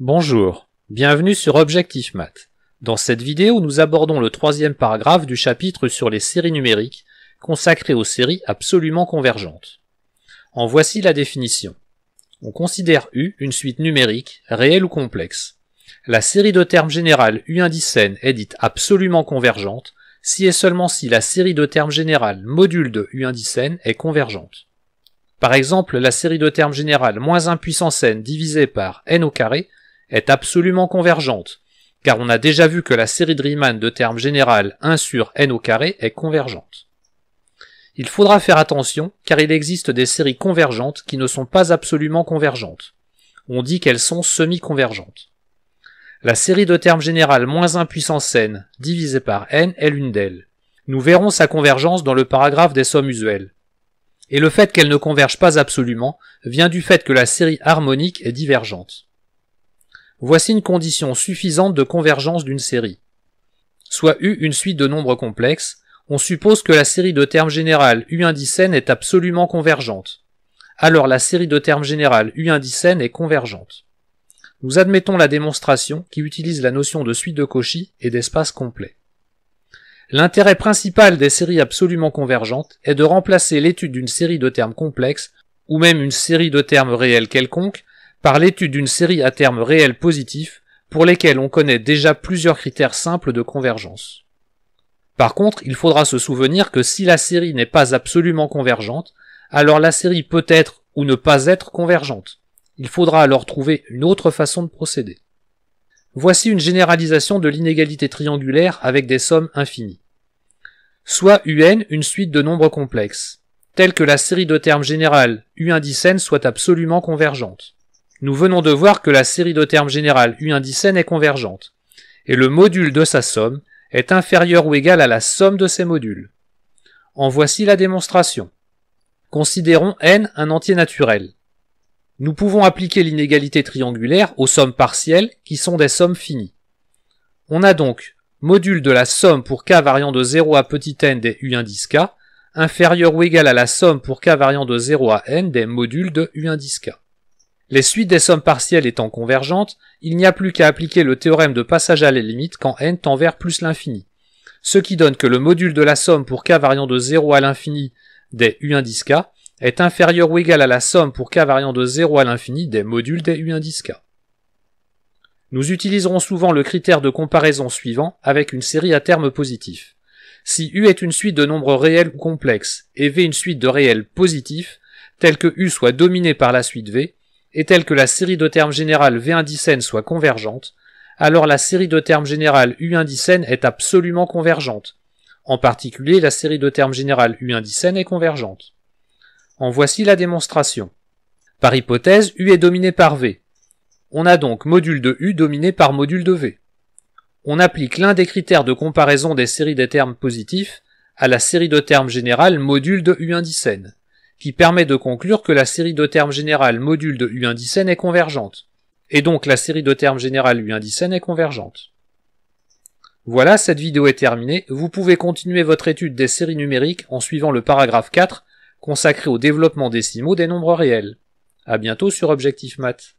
Bonjour, bienvenue sur Objectif Math. Dans cette vidéo, nous abordons le troisième paragraphe du chapitre sur les séries numériques, consacré aux séries absolument convergentes. En voici la définition. On considère U une suite numérique, réelle ou complexe. La série de termes générale U indice n est dite absolument convergente, si et seulement si la série de termes générale module de U indice n est convergente. Par exemple, la série de termes générale moins 1 puissance n divisée par n au carré est absolument convergente, car on a déjà vu que la série de Riemann de termes générale 1 sur n au carré est convergente. Il faudra faire attention, car il existe des séries convergentes qui ne sont pas absolument convergentes. On dit qu'elles sont semi-convergentes. La série de termes générale moins 1 puissance n divisée par n est l'une d'elles. Nous verrons sa convergence dans le paragraphe des sommes usuelles. Et le fait qu'elle ne converge pas absolument vient du fait que la série harmonique est divergente. Voici une condition suffisante de convergence d'une série. Soit U une suite de nombres complexes, on suppose que la série de termes générale U indice n est absolument convergente. Alors la série de termes générale U indice n est convergente. Nous admettons la démonstration qui utilise la notion de suite de Cauchy et d'espace complet. L'intérêt principal des séries absolument convergentes est de remplacer l'étude d'une série de termes complexes, ou même une série de termes réels quelconque, par l'étude d'une série à termes réels positifs, pour lesquels on connaît déjà plusieurs critères simples de convergence. Par contre, il faudra se souvenir que si la série n'est pas absolument convergente, alors la série peut être ou ne pas être convergente. Il faudra alors trouver une autre façon de procéder. Voici une généralisation de l'inégalité triangulaire avec des sommes infinies. Soit UN une suite de nombres complexes, telle que la série de termes générale U indice n soit absolument convergente. Nous venons de voir que la série de termes générale U indice n est convergente, et le module de sa somme est inférieur ou égal à la somme de ses modules. En voici la démonstration. Considérons n un entier naturel. Nous pouvons appliquer l'inégalité triangulaire aux sommes partielles qui sont des sommes finies. On a donc module de la somme pour k variant de 0 à petit n des U indice k inférieur ou égal à la somme pour k variant de 0 à n des modules de U indice k. Les suites des sommes partielles étant convergentes, il n'y a plus qu'à appliquer le théorème de passage à la limite quand n tend vers plus l'infini, ce qui donne que le module de la somme pour k variant de 0 à l'infini des U indice k est inférieur ou égal à la somme pour k variant de 0 à l'infini des modules des U indice k. Nous utiliserons souvent le critère de comparaison suivant avec une série à termes positifs. Si U est une suite de nombres réels ou complexes et V une suite de réels positifs, telle que U soit dominée par la suite V, et telle que la série de termes générale V indice n soit convergente, alors la série de termes générale U indice n est absolument convergente. En particulier, la série de termes générale U indice n est convergente. En voici la démonstration. Par hypothèse, U est dominé par V. On a donc module de U dominé par module de V. On applique l'un des critères de comparaison des séries des termes positifs à la série de termes générale module de U indice n, qui permet de conclure que la série de termes générale module de U indice n est convergente, et donc la série de termes générale U indice n est convergente. Voilà, cette vidéo est terminée. Vous pouvez continuer votre étude des séries numériques en suivant le paragraphe 4 consacré au développement décimaux des nombres réels. À bientôt sur Objectif Math.